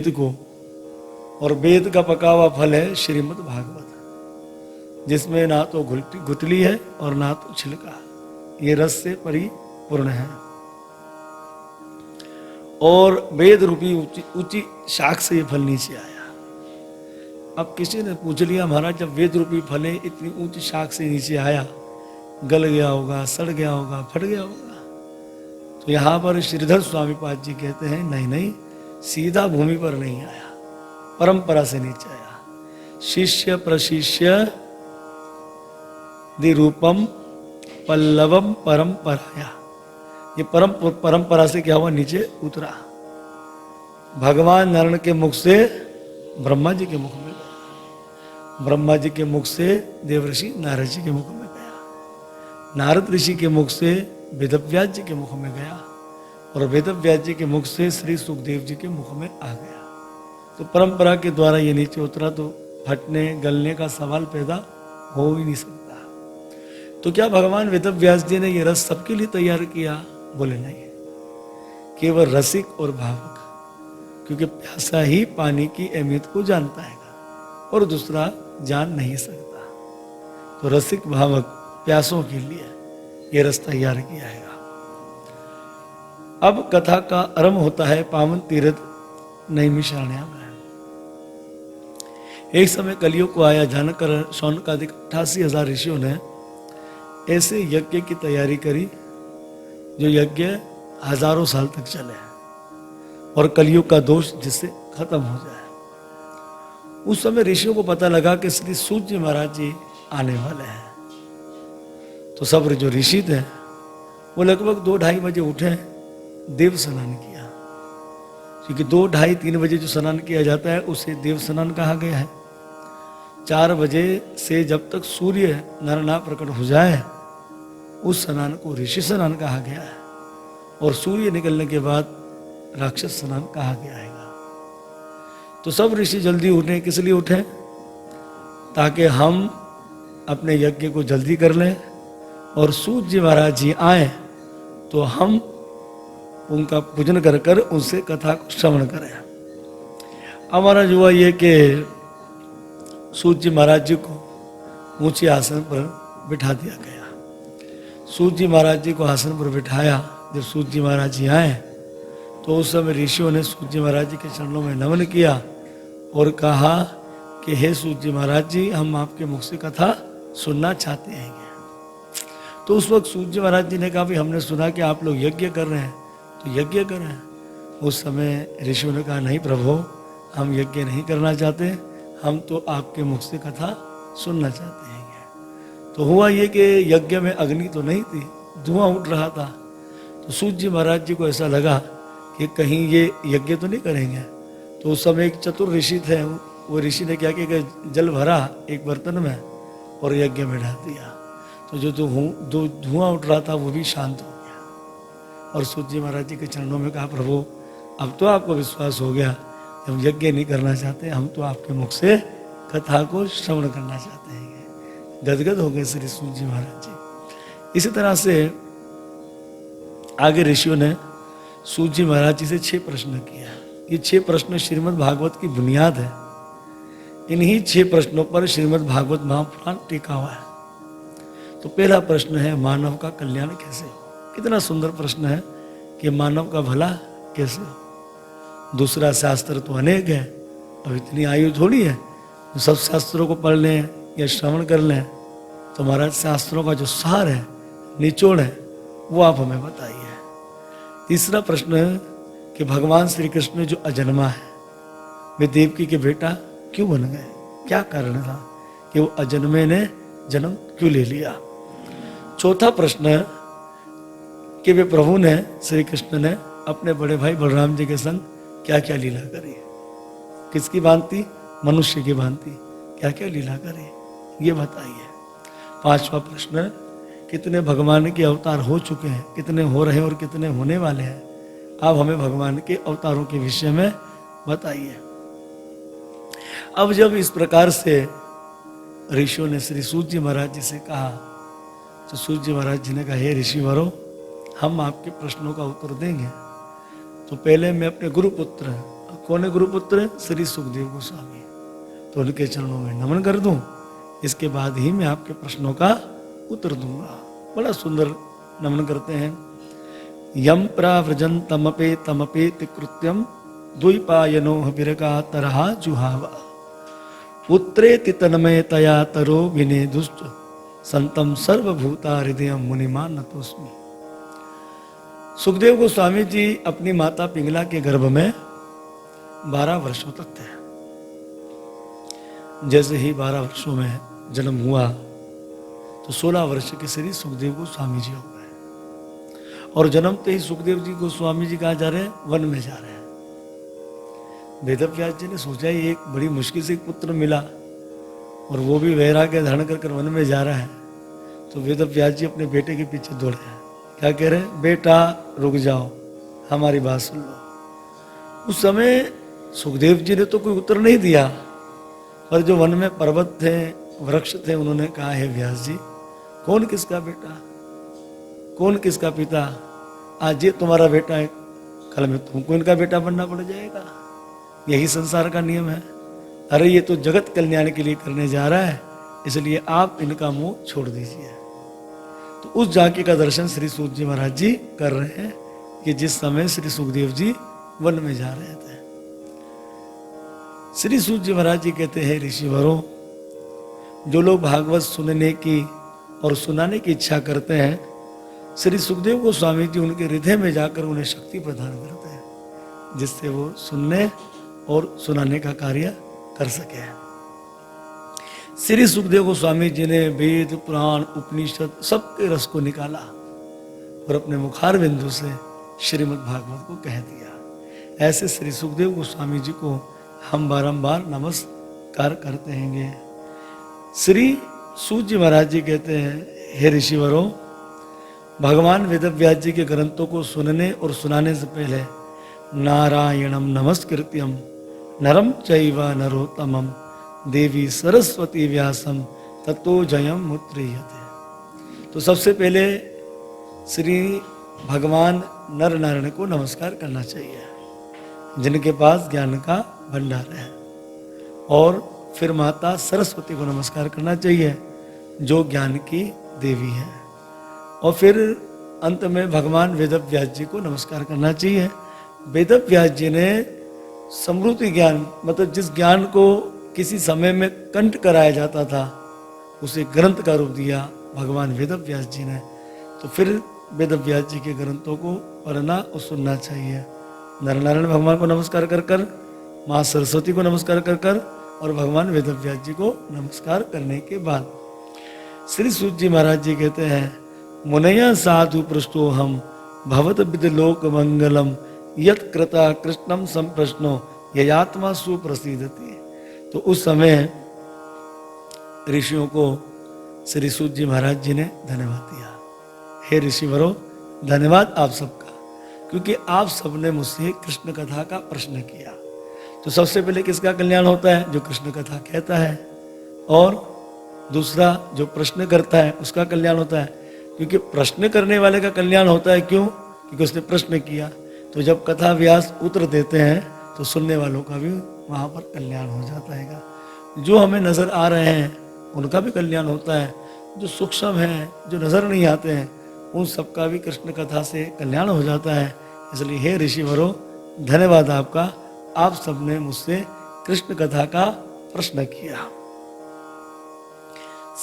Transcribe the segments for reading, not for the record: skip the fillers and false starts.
वेद को, और वेद का पका हुआ फल है श्रीमद् भागवत, जिसमें ना तो गुठली है और ना तो छिलका, ये रस से परिपूर्ण है। और वेद रूपी ऊंची शाख से ये फल नीचे आया। अब किसी ने पूछ लिया, महाराज जब वेद रूपी फल है इतनी ऊंची शाख से नीचे आया, गल गया होगा, सड़ गया होगा, फट गया होगा? तो यहाँ पर श्रीधर स्वामी पाद जी कहते हैं नहीं नहीं, सीधा भूमि पर नहीं आया, परंपरा से नीचे आया। शिष्य प्रशिष्य दिरूपम पल्लवम परंपराया, ये परंपरा से क्या हुआ, नीचे उतरा। भगवान नारायण के मुख से ब्रह्मा जी के मुख में गया, ब्रह्मा जी के मुख से देवर्षि नारद जी के मुख में गया, नारद ऋषि के मुख से वेदव्यास जी के मुख में गया, और वेदव्यास जी के मुख से श्री सुखदेव जी के मुख में आ गया। तो परंपरा के द्वारा ये नीचे उतरा, तो फटने गलने का सवाल पैदा हो ही नहीं सकता। तो क्या भगवान वेदव्यास जी ने ये रस सबके लिए तैयार किया? बोले नहीं, केवल रसिक और भावक, क्योंकि प्यासा ही पानी की अहमियत को जानता है और दूसरा जान नहीं सकता। तो रसिक भावक प्यासों के लिए ये रस तैयार किया है। अब कथा का आरंभ होता है पावन तीर्थ नैमिषारण्य में। एक समय कलियुग को आया जानकर शौनकादिक 88,000 ऋषियों ने ऐसे यज्ञ की तैयारी करी जो यज्ञ हजारों साल तक चले और कलियुग का दोष जिससे खत्म हो जाए। उस समय ऋषियों को पता लगा कि श्री सूत जी महाराज जी आने वाले हैं। तो सब जो ऋषि थे वो लगभग 2-2:30 बजे उठे, देव स्नान किया, क्योंकि 2-2:30-3 बजे जो स्नान किया जाता है उसे देव स्नान कहा गया है। 4 बजे से जब तक सूर्य नर प्रकट हो जाए उस स्नान को ऋषि स्नान कहा गया है, और सूर्य निकलने के बाद राक्षस स्नान कहा गया है। तो सब ऋषि जल्दी उठे, किस लिए उठे? ताकि हम अपने यज्ञ को जल्दी कर लें और सूत जी महाराज जी आए तो हम उनका पूजन कर कर उनसे कथा को श्रवण करें। हमारा जो हुआ ये कि सूत जी महाराज जी को ऊंचे आसन पर बिठा दिया गया। सूत जी महाराज जी को आसन पर बिठाया। जब सूत जी महाराज जी आए तो उस समय ऋषियों ने सूत जी महाराज जी के चरणों में नमन किया और कहा कि हे सूत जी महाराज जी, हम आपके मुख से कथा सुनना चाहते हैं। तो उस वक्त सूत जी महाराज जी ने कहा, भी हमने सुना कि आप लोग यज्ञ कर रहे हैं तो यज्ञ करें। उस समय ऋषियों ने कहा, नहीं प्रभु, हम यज्ञ नहीं करना चाहते, हम तो आपके मुख से कथा सुनना चाहते हैं। तो हुआ ये कि यज्ञ में अग्नि तो नहीं थी, धुआं उठ रहा था। तो सूत जी महाराज जी को ऐसा लगा कि कहीं ये यज्ञ तो नहीं करेंगे। तो उस समय एक चतुर ऋषि थे, वो ऋषि ने क्या किया कि जल भरा एक बर्तन में और यज्ञ में डाल दिया। तो जो धुआं उठ रहा था वो भी शांत हो गया। और सूत जी महाराज जी के चरणों में कहा, प्रभु अब तो आपको विश्वास हो गया, हम यज्ञ नहीं करना चाहते, हम तो आपके मुख से कथा को श्रवण करना चाहते हैं। गदगद हो गए श्री सूत जी महाराज जी। इसी तरह से आगे ऋषियों ने सूत जी महाराज जी से 6 प्रश्न किया। ये 6 प्रश्न श्रीमद् भागवत की बुनियाद है। इन्हीं 6 प्रश्नों पर श्रीमद् भागवत महापुराण टिका हुआ है। तो पहला प्रश्न है, मानव का कल्याण कैसे हो? कितना सुंदर प्रश्न है कि मानव का भला कैसे हो। दूसरा, शास्त्र तो अनेक है, अब इतनी आयु थोड़ी है तो सब शास्त्रों को पढ़ लें या श्रवण कर लें। तो महाराज शास्त्रों का जो सार है, निचोड़ है, वो आप हमें बताइए। तीसरा प्रश्न है कि भगवान श्री कृष्ण जो अजन्मा है, वे देवकी के बेटा क्यों बन गए? क्या कारण था कि वो अजन्मे ने जन्म क्यों ले लिया? चौथा प्रश्न है कि वे प्रभु ने, श्री कृष्ण ने अपने बड़े भाई बलराम जी के संग क्या क्या लीला करी? किसकी भांति? मनुष्य की भांति क्या क्या लीला करी, ये बताइए। पांचवा प्रश्न है, कितने भगवान के अवतार हो चुके हैं, कितने हो रहे हैं और कितने होने वाले हैं? आप हमें भगवान के अवतारों के विषय में बताइए। अब जब इस प्रकार से ऋषियों ने श्री सूत जी महाराज जी से कहा तो सूत जी महाराज जी ने कहा, हे ऋषिवरों, हम आपके प्रश्नों का उत्तर देंगे। तो पहले मैं अपने गुरुपुत्र कौन है गुरुपुत्र? श्री सुखदेव गोस्वामी। तो उनके चरणों में नमन कर दूं, इसके बाद ही मैं आपके प्रश्नों का उत्तर दूंगा। बड़ा सुंदर नमन करते हैं। यम प्राव्रजन तमपे कृत्यम द्वैपायनो विरगा तरहा जुहावा उत्तरे तन्मय तया तरो विने दुष्ट संतम सर्वभूता हृदय मुनिमान नतोस्मि। सुखदेव गोस्वामी जी अपनी माता पिंगला के गर्भ में 12 वर्षों तक थे। जैसे ही 12 वर्षों में जन्म हुआ तो 16 वर्ष के श्री सुखदेव गोस्वामी जी हो गए। और जन्मते ही सुखदेव जी गोस्वामी जी कहाँ जा रहे हैं? वन में जा रहे हैं। वेदव्यास जी ने सोचा ये एक बड़ी मुश्किल से एक पुत्र मिला और वो भी वैराग्य धारण कर वन में जा रहा है। तो वेदव्यास जी अपने बेटे के पीछे दौड़े हैं। क्या कह रहे हैं? बेटा रुक जाओ, हमारी बात सुन लो। उस समय सुखदेव जी ने तो कोई उत्तर नहीं दिया, पर जो वन में पर्वत थे, वृक्ष थे, उन्होंने कहा, है व्यास जी, कौन किसका बेटा, कौन किसका पिता? आज ये तुम्हारा बेटा है, कल में तुमको इनका बेटा बनना पड़ जाएगा। यही संसार का नियम है। अरे ये तो जगत कल्याण के लिए करने जा रहा है, इसलिए आप इनका मुंह छोड़ दीजिए। तो उस झांकी का दर्शन श्री सूत जी महाराज जी कर रहे हैं कि जिस समय श्री सुखदेव जी वन में जा रहे थे। श्री सूत जी महाराज जी कहते हैं, ऋषिवरों, जो लोग भागवत सुनने की और सुनाने की इच्छा करते हैं, श्री सुखदेव गोस्वामी जी उनके हृदय में जाकर उन्हें शक्ति प्रदान करते हैं, जिससे वो सुनने और सुनाने का कार्य कर सके। श्री सुखदेव गोस्वामी जी ने वेद, पुराण, उपनिषद सबके रस को निकाला और अपने मुखार बिंदु से श्रीमद् भागवत को कह दिया। ऐसे श्री सुखदेव गोस्वामी जी को हम बारंबार नमस्कार करते हैं। श्री सूत जी महाराज जी कहते हैं, हे ऋषिवरों, भगवान वेदव्यास जी के ग्रंथों को सुनने और सुनाने से पहले नारायणम नमस्कृत्यम नरम चैव नरोत्तमम देवी सरस्वती व्यासम ततो जयम मुद्रियते। तो सबसे पहले श्री भगवान नर नारायण को नमस्कार करना चाहिए, जिनके पास ज्ञान का भंडार है। और फिर माता सरस्वती को नमस्कार करना चाहिए, जो ज्ञान की देवी है। और फिर अंत में भगवान वेदव्यास जी को नमस्कार करना चाहिए। वेदव्यास जी ने समृद्धि ज्ञान, मतलब जिस ज्ञान को किसी समय में कंठ कराया जाता था, उसे ग्रंथ का रूप दिया भगवान वेदव्यास जी ने। तो फिर वेदव्यास जी के ग्रंथों को पढ़ना और सुनना चाहिए। नरनारायण भगवान को नमस्कार कर कर, माँ सरस्वती को नमस्कार कर कर, और भगवान वेदव्यास जी को नमस्कार करने के बाद श्री सूत जी महाराज जी कहते हैं, मुनया साधु पृष्ठो हम भवत विद लोक मंगलम यत कृता कृष्णम संप्रश्नो ययात्मा सुप्रसिद्धति। तो उस समय ऋषियों को श्री सूत जी महाराज जी ने धन्यवाद दिया। हे ऋषिवरों, धन्यवाद आप सबका, क्योंकि आप सबने मुझसे कृष्ण कथा का प्रश्न किया। तो सबसे पहले किसका कल्याण होता है? जो कृष्ण कथा कहता है। और दूसरा, जो प्रश्न करता है उसका कल्याण होता है, क्योंकि प्रश्न करने वाले का कल्याण होता है। क्यों? क्योंकि उसने प्रश्न किया। तो जब कथा व्यास उत्तर देते हैं तो सुनने वालों का भी वहाँ पर कल्याण हो जाता है। जो हमें नजर आ रहे हैं उनका भी कल्याण होता है, जो सूक्ष्म हैं, जो नजर नहीं आते हैं, उन सबका भी कृष्ण कथा से कल्याण हो जाता है। इसलिए हे ऋषिवरों, धन्यवाद आपका, आप सबने मुझसे कृष्ण कथा का प्रश्न किया।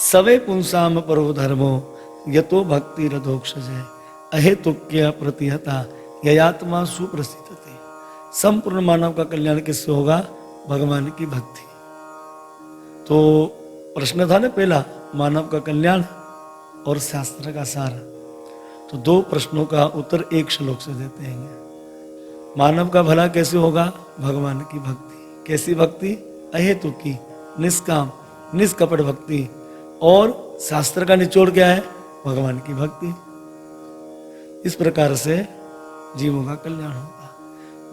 सवे पुंसाम परो धर्मो यतो भक्ति रथोक्षजे अहेतुक्य प्रतिहता ययात्मा सुप्रसिद्धति। संपूर्ण मानव का कल्याण किससे होगा? भगवान की भक्ति। तो प्रश्न था ना पहला, मानव का कल्याण और शास्त्र का सार। तो 2 प्रश्नों का उत्तर एक श्लोक से देते हैं। मानव का भला कैसे होगा? भगवान की भक्ति। कैसी भक्ति? अहेतुकी, निष्काम, निष्कपट भक्ति। और शास्त्र का निचोड़ क्या है? भगवान की भक्ति। इस प्रकार से जीवों का कल्याण होगा।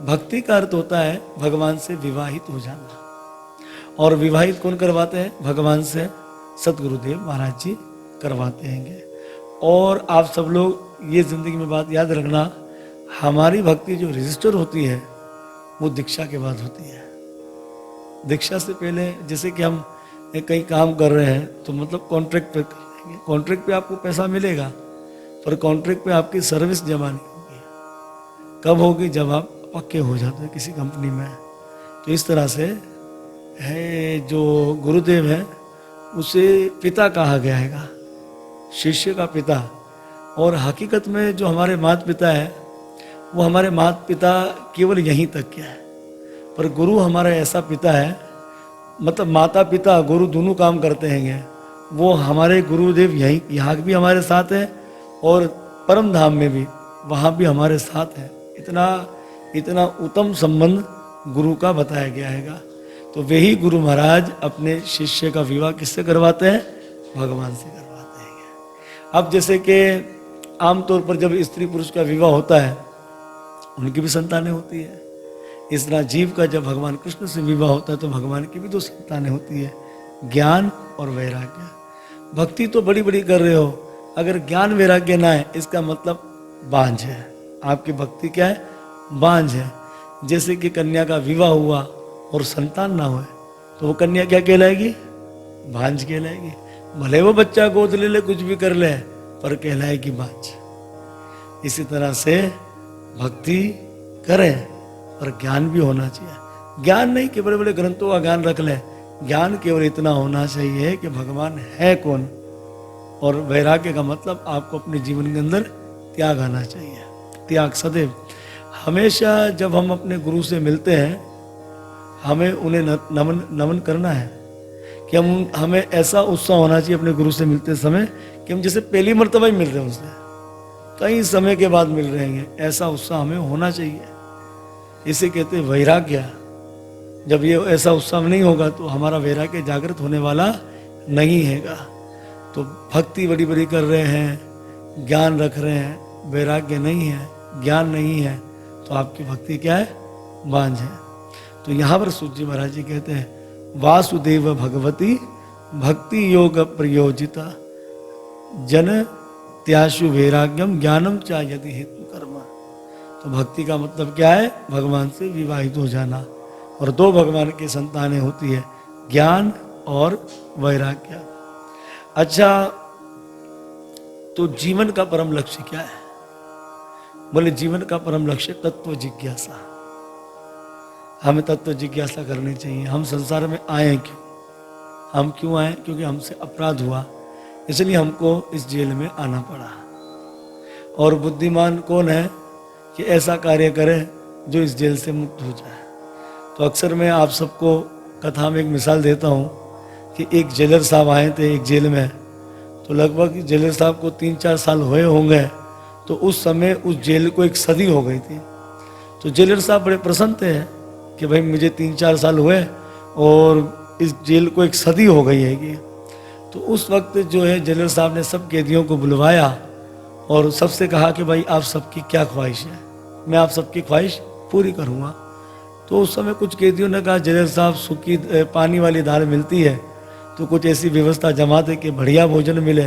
भक्ति का अर्थ होता है भगवान से विवाहित हो जाना। और विवाहित कौन करवाते हैं? भगवान से सतगुरुदेव महाराज जी करवाते हैं। और आप सब लोग ये जिंदगी में बात याद रखना, हमारी भक्ति जो रजिस्टर होती है वो दीक्षा के बाद होती है। दीक्षा से पहले जैसे कि हम कहीं काम कर रहे हैं तो मतलब कॉन्ट्रैक्ट पे कर लेंगे, कॉन्ट्रैक्ट पे आपको पैसा मिलेगा, पर कॉन्ट्रैक्ट पे आपकी सर्विस जमा नहीं होगी। कब होगी? जब आप पक्के हो जाते हैं किसी कंपनी में। तो इस तरह से है, जो गुरुदेव है उसे पिता कहा गया है, शिष्य का पिता। और हकीकत में जो हमारे माता पिता है वो हमारे माता पिता केवल यहीं तक के है, पर गुरु हमारा ऐसा पिता है, मतलब माता पिता गुरु दोनों काम करते हैं। वो हमारे गुरुदेव यहीं यहाँ भी हमारे साथ हैं और परम धाम में भी, वहाँ भी हमारे साथ हैं। इतना उत्तम संबंध गुरु का बताया गया है। तो वही गुरु महाराज अपने शिष्य का विवाह किससे करवाते हैं? भगवान से करवाते हैं। अब जैसे कि आमतौर पर जब स्त्री पुरुष का विवाह होता है उनकी भी संतानें होती है। इस तरह जीव का जब भगवान कृष्ण से विवाह होता है तो भगवान की भी 2 संतानें होती है, ज्ञान और वैराग्य। भक्ति तो बड़ी बड़ी कर रहे हो, अगर ज्ञान वैराग्य ना है इसका मतलब बांझ है। आपकी भक्ति क्या है? बांझ है। जैसे कि कन्या का विवाह हुआ और संतान ना हुए तो वो कन्या क्या कहलाएगी? बांझ कहलाएगी। भले वो बच्चा गोद ले ले, कुछ भी कर ले, पर कहलाएगी बांझ। इसी तरह से भक्ति करें पर ज्ञान भी होना चाहिए। ज्ञान नहीं कि बड़े बड़े ग्रंथों का ज्ञान रख ले, ज्ञान केवल इतना होना चाहिए कि भगवान है कौन। और वैराग्य का मतलब आपको अपने जीवन के अंदर त्याग आना चाहिए। त्याग सदैव, हमेशा जब हम अपने गुरु से मिलते हैं हमें उन्हें नमन करना है कि हमें ऐसा उत्साह होना चाहिए अपने गुरु से मिलते समय कि हम जैसे पहली मर्तबा ही मिल रहे हैं उससे, कई समय के बाद मिल रहे हैं, ऐसा उत्साह हमें होना चाहिए। इसे कहते हैं वैराग्य। जब ये ऐसा उत्साह नहीं होगा तो हमारा वैराग्य जागृत होने वाला नहीं हैगा। तो भक्ति बड़ी बड़ी कर रहे हैं, ज्ञान रख रहे हैं, वैराग्य नहीं है, ज्ञान नहीं है, तो आपकी भक्ति क्या है? बांझ है। तो यहाँ पर सूत जी महाराज जी कहते हैं वासुदेव भगवती भक्ति योग प्रयोजिता जन त्याशु वैराग्यम ज्ञानम चा यदि हेतु कर्म। तो भक्ति का मतलब क्या है? भगवान से विवाहित हो जाना। और 2 भगवान की संतानें होती है, ज्ञान और वैराग्य। अच्छा, तो जीवन का परम लक्ष्य क्या है? बोले जीवन का परम लक्ष्य तत्व जिज्ञासा। हमें तत्व जिज्ञासा करनी चाहिए। हम संसार में आए क्यों? हम क्यों आए? क्योंकि हमसे अपराध हुआ, इसलिए हमको इस जेल में आना पड़ा। और बुद्धिमान कौन है कि ऐसा कार्य करे जो इस जेल से मुक्त हो जाए। तो अक्सर मैं आप सबको कथा में एक मिसाल देता हूँ कि एक जेलर साहब आए थे एक जेल में, तो लगभग जेलर साहब को 3-4 साल हुए होंगे। तो उस समय उस जेल को 1 सदी हो गई थी। तो जेलर साहब बड़े प्रसन्न थे कि भाई मुझे 3-4 साल हुए और इस जेल को 1 सदी हो गई है। तो उस वक्त जो है जेलर साहब ने सब कैदियों को बुलवाया और सबसे कहा कि भाई आप सबकी क्या ख्वाहिश है, मैं आप सबकी ख्वाहिश पूरी करूँगा। तो उस समय कुछ कैदियों ने कहा जेलर साहब सूखी पानी वाली दाल मिलती है तो कुछ ऐसी व्यवस्था जमा दे कि बढ़िया भोजन मिले।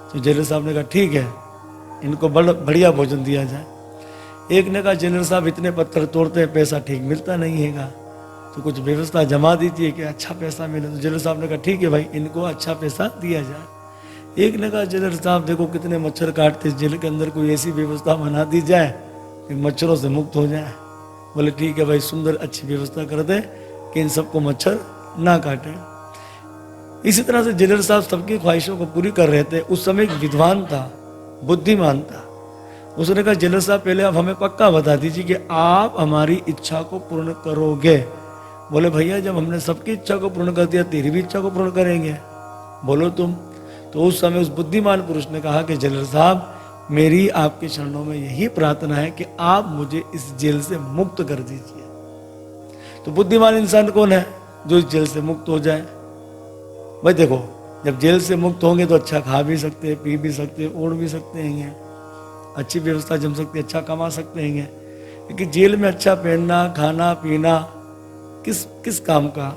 तो जेलर साहब ने कहा ठीक है, इनको बढ़िया भोजन दिया जाए। एक ने कहा जेलर साहब इतने पत्थर तोड़ते हैं, पैसा ठीक मिलता नहीं हैगा, तो कुछ व्यवस्था जमा दीजिए कि अच्छा पैसा मिले। तो जेलर साहब ने कहा ठीक है भाई, इनको अच्छा पैसा दिया जाए। एक ने कहा जेलर साहब देखो कितने मच्छर काटते, जेल के अंदर कोई ऐसी व्यवस्था बना दी जाए कि मच्छरों से मुक्त हो जाए। बोले ठीक है भाई, सुंदर अच्छी व्यवस्था कर दे कि इन सबको मच्छर ना काटे। इसी तरह से जेलर साहब सबकी ख्वाहिशों को पूरी कर रहे थे। उस समय एक विद्वान था, बुद्धिमान था। उसने कहा जेलर साहब पहले आप हमें पक्का बता दीजिए कि आप हमारी इच्छा को पूर्ण करोगे। बोले भैया जब हमने सबकी इच्छा को पूर्ण कर दिया तेरी भी इच्छा को पूर्ण करेंगे, बोलो तुम। तो उस समय उस बुद्धिमान पुरुष ने कहा कि जेलर साहब मेरी आपके चरणों में यही प्रार्थना है कि आप मुझे इस जेल से मुक्त कर दीजिए। तो बुद्धिमान इंसान कौन है? जो इस जेल से मुक्त हो जाए। भाई देखो, जब जेल से मुक्त होंगे तो अच्छा खा भी सकते हैं, पी भी सकते हैं, ओढ़ भी सकते हैं, अच्छी व्यवस्था जम सकती है, अच्छा कमा सकते हैं। लेकिन जेल में अच्छा पहनना, खाना, पीना किस काम का?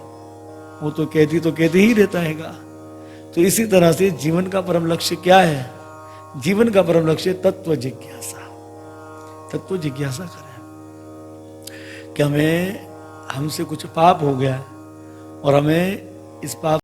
वो तो कैदी ही रहता हैगा। तो इसी तरह से जीवन का परम लक्ष्य क्या है? जीवन का परम लक्ष्य तत्व जिज्ञासा। तत्व जिज्ञासा करें कि हमें हमसे कुछ पाप हो गया और हमें इस पाप